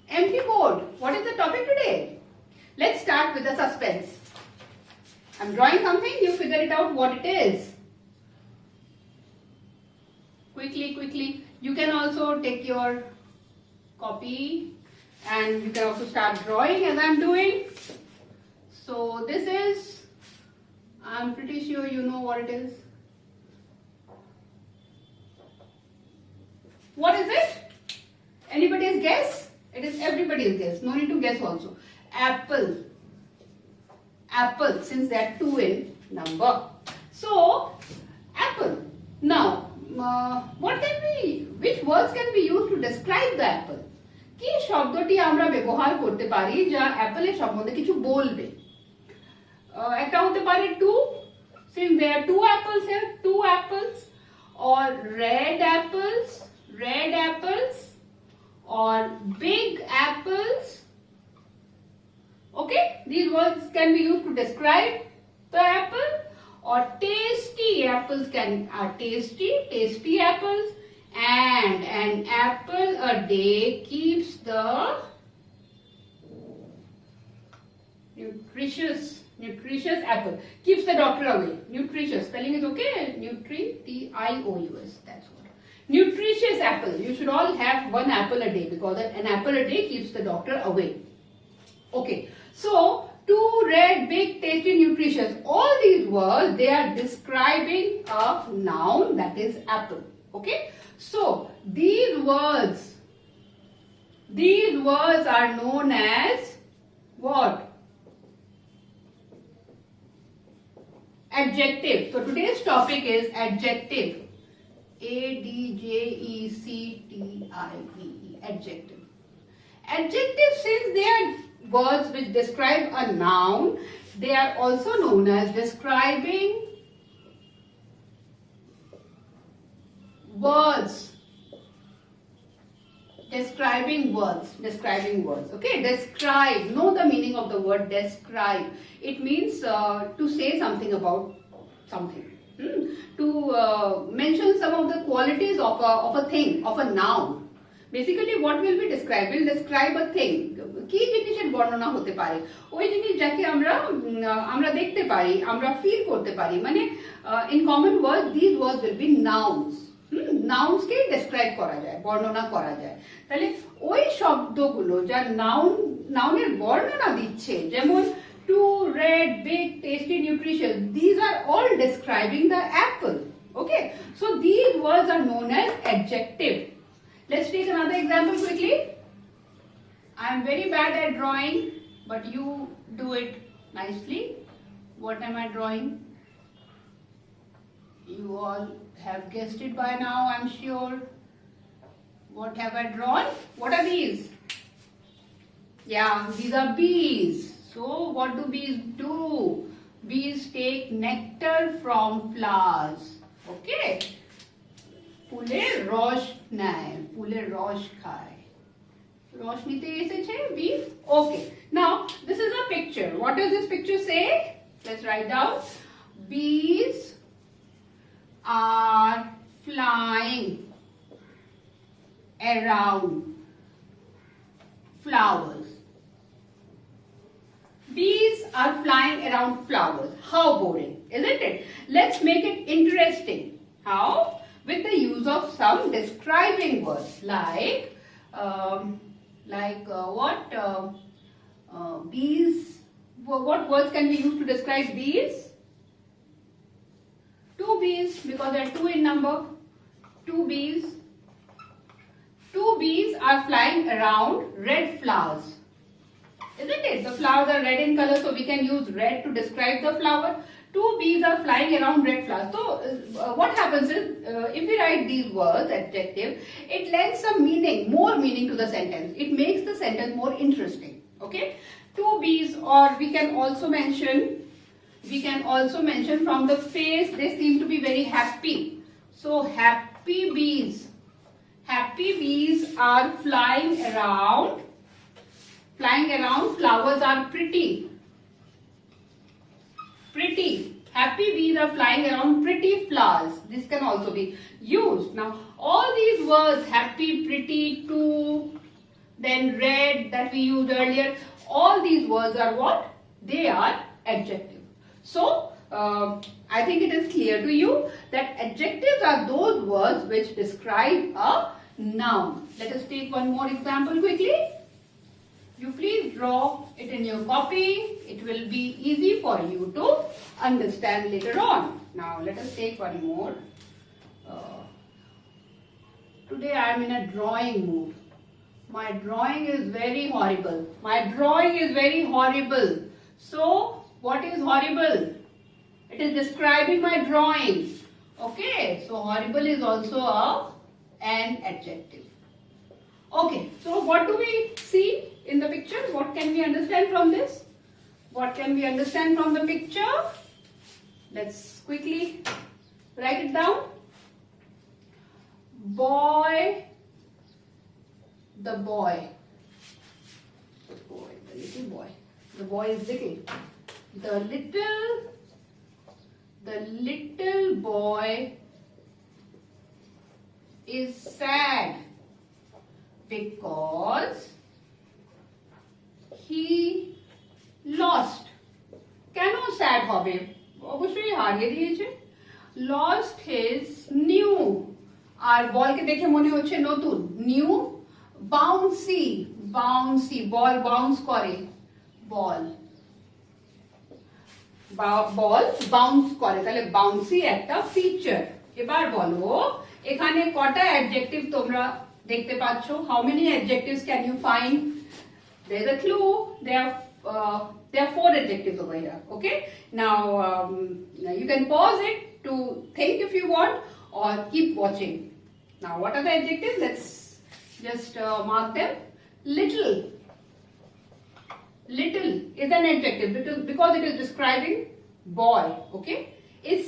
Empty board. What is the topic today? Let's start with the suspense. I'm drawing something, you figure it out what it is. Quickly. You can also take your copy and you can also start drawing as I'm doing. So this is, I'm pretty sure you know what it is. What is it? Anybody's guess? It is everybody's guess. No need to guess also. Apple. Apple, since there are 2 in number. So, apple. Now, which words can be used to describe the apple? কি শব্দটি আমরা ব্যবহার করতে পারি যা অ্যাপলের সম্বন্ধে কিছু বলবে? একটা হতে পারে two, since there are 2 apples here, 2 apples, or red apples, or big apples. Okay, these words can be used to describe the apple. Or tasty apples are tasty apples, and an apple a day keeps the nutritious apple, keeps the doctor away. Nutritious spelling is okay. T-I-O-U-S, that's what. Nutritious apple. You should all have 1 apple a day because an apple a day keeps the doctor away. Okay, so 2 red, big, tasty, nutritious. All these words, they are describing a noun, that is apple. Okay, so these words are known as what? Adjective. So today's topic is adjective. A-D-J-E-C-T-I-V-E. Adjective. Adjective, since they are words which describe a noun, they are also known as describing words. Okay, describe. Know the meaning of the word describe. It means to say something about something. To mention some of the qualities of a thing, of a noun. Basically, what will be described? Will describe a thing. কি জিনিসের বর্ণনা হতে পারে? ওই জিনিস যাকে আমরা দেখতে পারি, আমরা ফিল করতে পারি। মানে in common words, these words will be nouns. Nouns K describe করা যায়, বর্ণনা করা যায়। তাহলে ওই শব্দগুলো যা নাউনের বর্ণনা দিচ্ছে, যেমন two red, big, tasty, nutritious, these are all describing the apple. Okay, so these words are known as adjective. Let's take another example quickly. I am very bad at drawing, but you do it nicely. What am I drawing? You all have guessed it by now, I'm sure. What have I drawn? What are these? Yeah, these are bees. So what do bees do? Bees take nectar from flowers. Okay. ফুলের রস নেয়, ফুলের রস খায়। রস নিতে এসেছে bees. Okay. Now this is a picture. What does this picture say? Let's write down. Bees are flying around flowers. Bees are flying around flowers. How boring, isn't it? Let's make it interesting. How? With the use of some describing words like what? Bees. What words can be used to describe bees? 2 bees, because there are 2 in number. 2 bees. 2 bees are flying around red flowers. Isn't it? The flowers are red in color, so we can use red to describe the flower. 2 bees are flying around red flowers. So what happens is, if we write these words, adjective, it lends some meaning, more meaning to the sentence. It makes the sentence more interesting. Okay? 2 bees, or we can also mention from the face, they seem to be very happy. So happy bees. Happy bees are flying around. Flowers are pretty. Happy bees are flying around pretty flowers. This can also be used. Now, all these words, happy, pretty, to, then red that we used earlier. All these words are what? They are adjective. So, I think it is clear to you that adjectives are those words which describe a noun. Let us take one more example quickly. You please draw it in your copy. It will be easy for you to understand later on. Now, let us take one more. Today I am in a drawing mood. My drawing is very horrible. My drawing is very horrible. So, what is horrible? It is describing my drawing. Okay, so horrible is also an adjective. Okay, so what do we see in the picture? What can we understand from this? What can we understand from the picture? Let's quickly write it down. Boy, the boy. The little boy. The boy is little. The little boy is sad because he lost. Can sad hobe? Obviously হারিয়ে দিয়েছে. Lost his new. আর বলকে দেখে মনে হচ্ছে নতুন. New bouncy. বল bounce করে. বল bounce করে, তাহলে bouncy একটা ফিচার। এবার বলো এখানে কটা অ্যাডজেক্টিভ তোমরা দেখতে পাচ্ছ? How many adjectives can you find? There is a clue. There are 4 adjectives over here. Okay. Now you can pause it to think if you want, or keep watching. Now what are the adjectives? Let's just mark them. Little is an adjective because it is describing boy. Okay. Is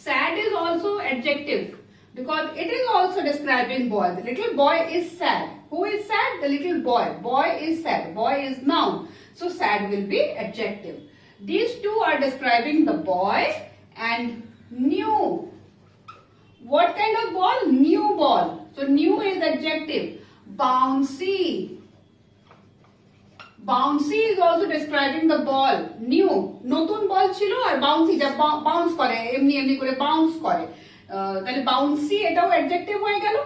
sad is also adjective because it is also describing boy. The little boy is sad. Who is sad? The little boy. Boy is sad. Boy is noun. So sad will be adjective. These two are describing the boy. And new. What kind of ball? New ball. So new is adjective. Bouncy is also describing the ball. New. নতুন বল ছিল আর bouncy যা bounce করে, এমনি করে bounce করে। তাহলে bouncy এটাও adjective হয়ে গেল।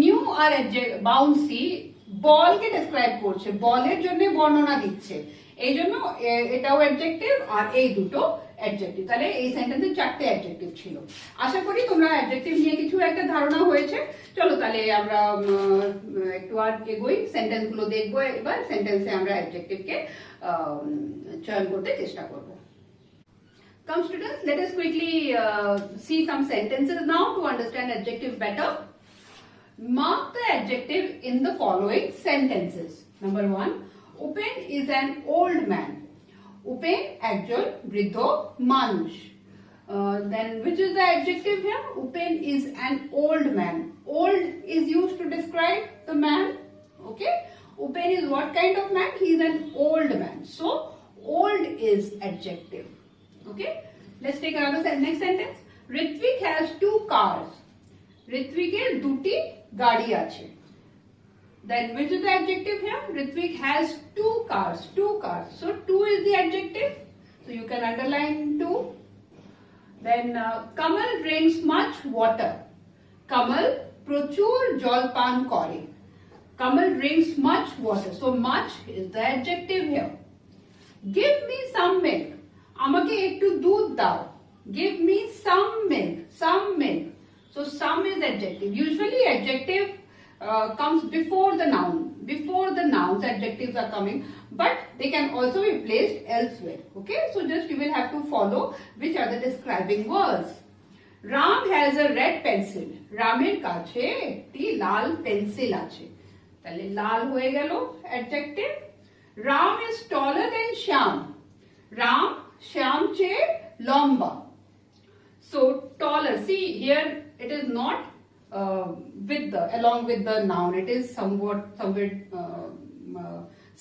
New আর bouncy বলকে describe করছে, বলের জন্য বর্ণনা দিচ্ছে। এই জন্য এটাও অ্যাডজেক্টিভ আর এই দুটো অ্যাডজেক্টিভ। তাহলে এই সেন্টেন্সে 4টে অ্যাডজেক্টিভ ছিল। আশা করি তোমরা অ্যাডজেক্টিভ নিয়ে কিছু একটা ধারণা হয়েছে। চলো তাহলে আমরা একটু আর এগোই, সেন্টেন্সগুলো দেখবো। এবার সেন্টেন্সে আমরা অ্যাডজেক্টিভকে চয়ন করতে চেষ্টা করব। Come students, let us quickly see some sentences now to understand adjective better. Mark the adjective in the following sentences. Number 1. Upen is an old man. Upen একজন বৃদ্ধ মানুষ. Then which is the adjective here? Upen is an old man. Old is used to describe the man. Okay. Upen is what kind of man? He is an old man. So old is adjective. Okay. Let's take another next sentence. Ritvik has 2 cars. ঋত্বিকের 2টি গাড়ি আছে. Then which is the adjective here? Ritvik has 2 cars. So 2 is the adjective. So you can underline 2. Then Kamal drinks much water. Kamal প্রচুর জল পান করে. Kamal drinks much water. So much is the adjective here. Give me some milk. আমাকে একটু দুধ দাও. Give me some milk. So some is adjective. Usually adjective comes before the noun. Before the nouns, adjectives are coming, but they can also be placed elsewhere. Okay, so just you will have to follow which are the describing words. Ram has a red pencil. Ramer কাছে একটি লাল pencil আছে. তাহলে লাল হয়ে গেল adjective. Ram is taller than Shyam. Ram Shyam চেয়ে লম্বা. So taller. See here it is not along with the noun. It is somewhat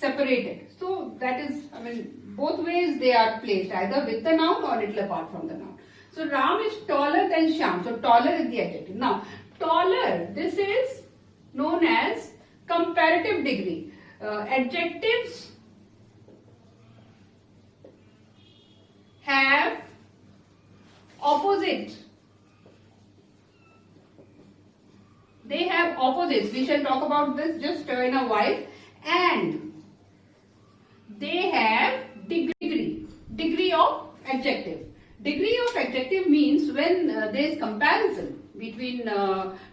separated. So that is, I mean, both ways they are placed, either with the noun or little apart from the noun. So Ram is taller than Shyam. So taller is the adjective. Now taller, this is known as comparative. comparative degree. Adjectives have opposite. They have opposites. We shall talk about this just in a while. And they have degree of adjective. Degree of adjective means when there is comparison between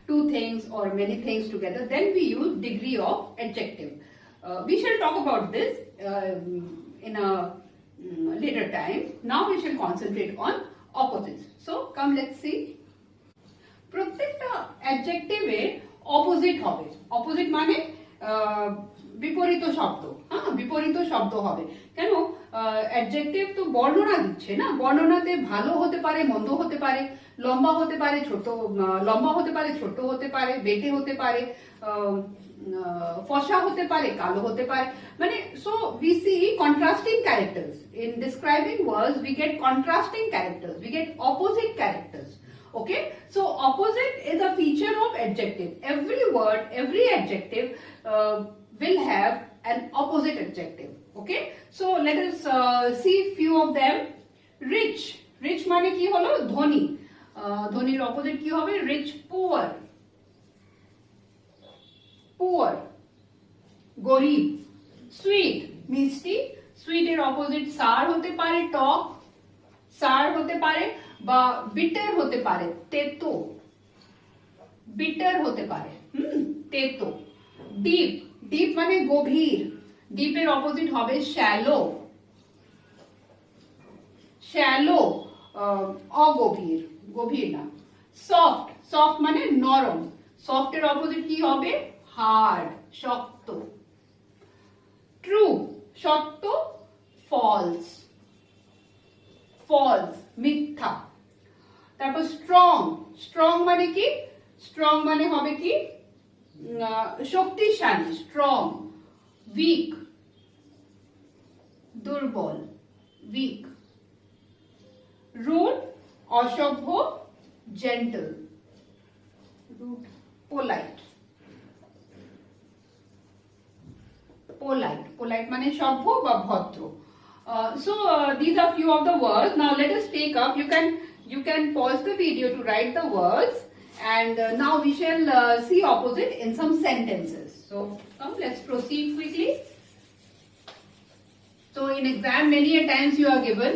two things or many things together, then we use degree of adjective. We shall talk about this in a later time. Now we shall concentrate on opposites. So come, let's see. প্রত্যেকটা অ্যাডজেক্টিভে opposite হবে। Opposite মানে বিপরীত শব্দ। হ্যাঁ, বিপরীত শব্দ হবে। কেন? অ্যাডজেক্টিভ তো বর্ণনা দিচ্ছে না, বর্ণনাতে ভালো হতে পারে, মন্দ হতে পারে, লম্বা হতে পারে, ছোট হতে পারে, বেটে হতে পারে, ফসা হতে পারে, কালো হতে পারে, মানে so we see contrasting characters in describing words. We get contrasting characters, we get opposite characters. Okay, so opposite is a feature of adjective. Every word, every adjective will have an opposite adjective. Okay, so let us see few of them. Rich মানে কি হলো? ধনী। ধনীর opposite কি হবে? Rich. Poor গরিব। Sweet মিষ্টি। Sweet এর opposite sour হতে পারে, টক। sour হতে পারে বা bitter হতে পারে, তেতো। bitter হতে পারে, তেতো। deep মানে গভীর। deep এর opposite হবে shallow অগভীর, গভীর না। soft মানে নরম। soft এর opposite কি হবে? hard, শক্ত। true সত্য, false মিথ্যা। তারপর strong মানে কি? strong মানে হবে কি? শক্তিশালী, strong। weak দুর্বল, weak। rude অসভ্য, gentle। rude polite মানে সভ্য বা ভদ্র। So these are few of the words. Now let us take up. You can pause the video to write the words, and now we shall see opposite in some sentences. So come, let's proceed quickly. So in exam many a times you are given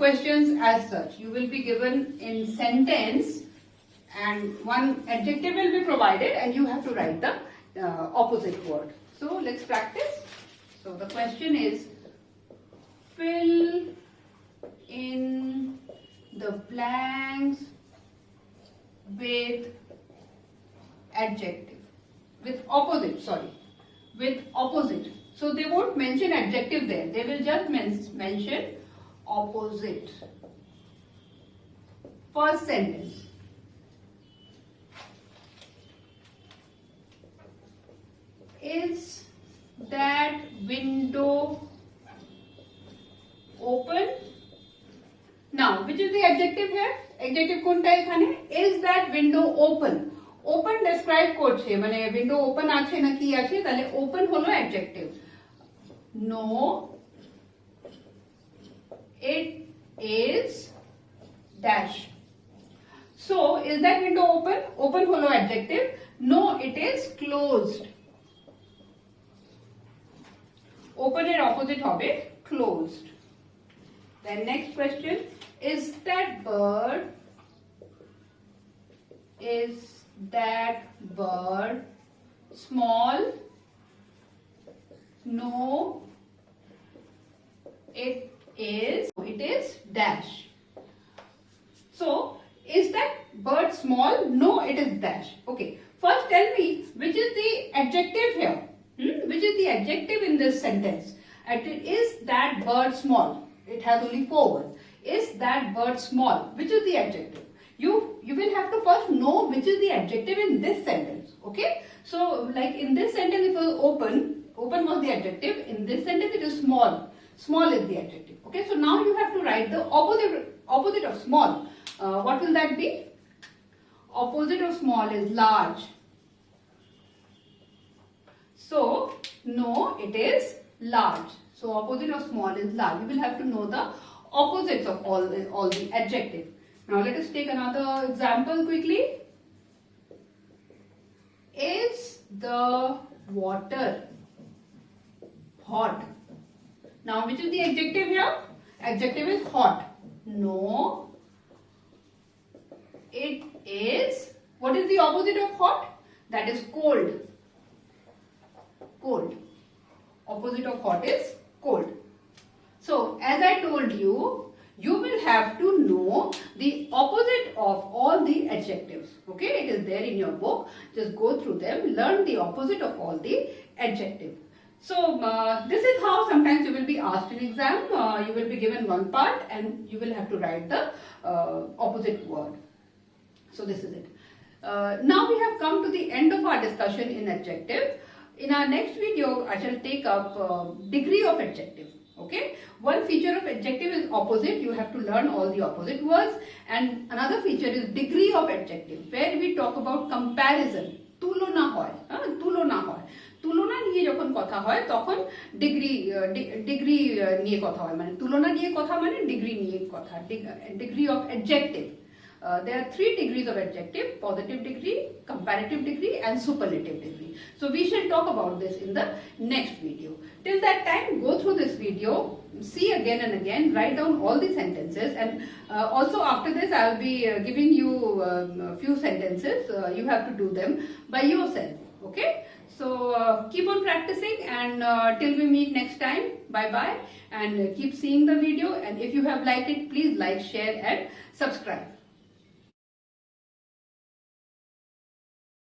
questions as such. You will be given in sentence, and one adjective will be provided, and you have to write the opposite word. So let's practice. So the question is, fill in the blanks with adjective, with opposite. So they won't mention adjective there, they will just mention opposite. First sentence. Is that window open? Now, which is the adjective here? Adjective কোনটা এখানে? Is that window open? Open describe করছে, মানে window open আছে না কি আছে, তাহলে open হলো adjective. No, it is dash. So, is that window open? Open হলো adjective. No, it is closed. Open এর opposite হবে closed. Then next question, is that bird small? No, it is dash. So, is that bird small? No, it is dash. Okay, first tell me which is the adjective here. Which is the adjective in this sentence? Is that bird small? It has only 4 words. Is that bird small? Which is the adjective? You will have to first know which is the adjective in this sentence. Okay? So like in this sentence it was open was the adjective. In this sentence it is small. Small is the adjective. Okay? So now you have to write the opposite of small. What will that be? Opposite of small is large. know it is large. So opposite of small is large. You will have to know the opposites of all the adjective. Now let us take another example quickly. Is the water hot? Now which is the adjective here? Adjective is hot. No. It is, what is the opposite of hot? That is cold. Cold. Opposite of hot is cold. So as I told you, you will have to know the opposite of all the adjectives. Okay, it is there in your book. Just go through them, learn the opposite of all the adjectives. So this is how sometimes you will be asked in exam. You will be given one part and you will have to write the opposite word. So this is it. Now we have come to the end of our discussion in adjective. In our next video, I shall take up degree of adjective. Okay, one feature of adjective is opposite. You have to learn all the opposite words, and another feature is degree of adjective, where we talk about comparison. তুলনা হয়, তুলনা হয়, তুলনা নিয়ে যখন কথা হয় তখন ডিগ্রি নিয়ে কথা হয়, মানে তুলনা নিয়ে কথা মানে ডিগ্রি নিয়ে কথা, degree of adjective. There are 3 degrees of adjective: positive degree, comparative degree and superlative degree. So we shall talk about this in the next video. Till that time, go through this video, see again and again, write down all the sentences, and also after this I will be giving you a few sentences. You have to do them by yourself. Okay, so keep on practicing, and till we meet next time, bye bye, and keep seeing the video, and if you have liked it, please like, share and subscribe.